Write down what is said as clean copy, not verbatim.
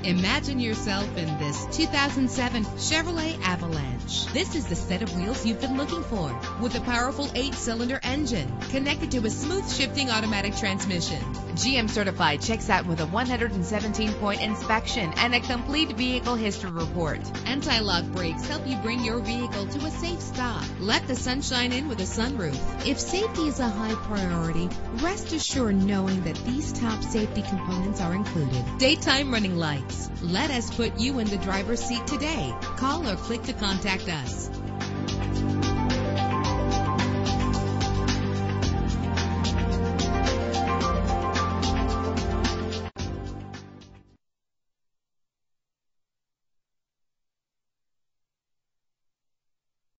Imagine yourself in this 2007 Chevrolet Avalanche. This is the set of wheels you've been looking for, with a powerful 8-cylinder engine connected to a smooth shifting automatic transmission. GM Certified checks out with a 117-point inspection and a complete vehicle history report. Anti-lock brakes help you bring your vehicle to a safe stop. Let the sunshine in with a sunroof. If safety is a high priority, rest assured knowing that these top safety components are included. Daytime running lights. Let us put you in the driver's seat today. Call or click to contact us.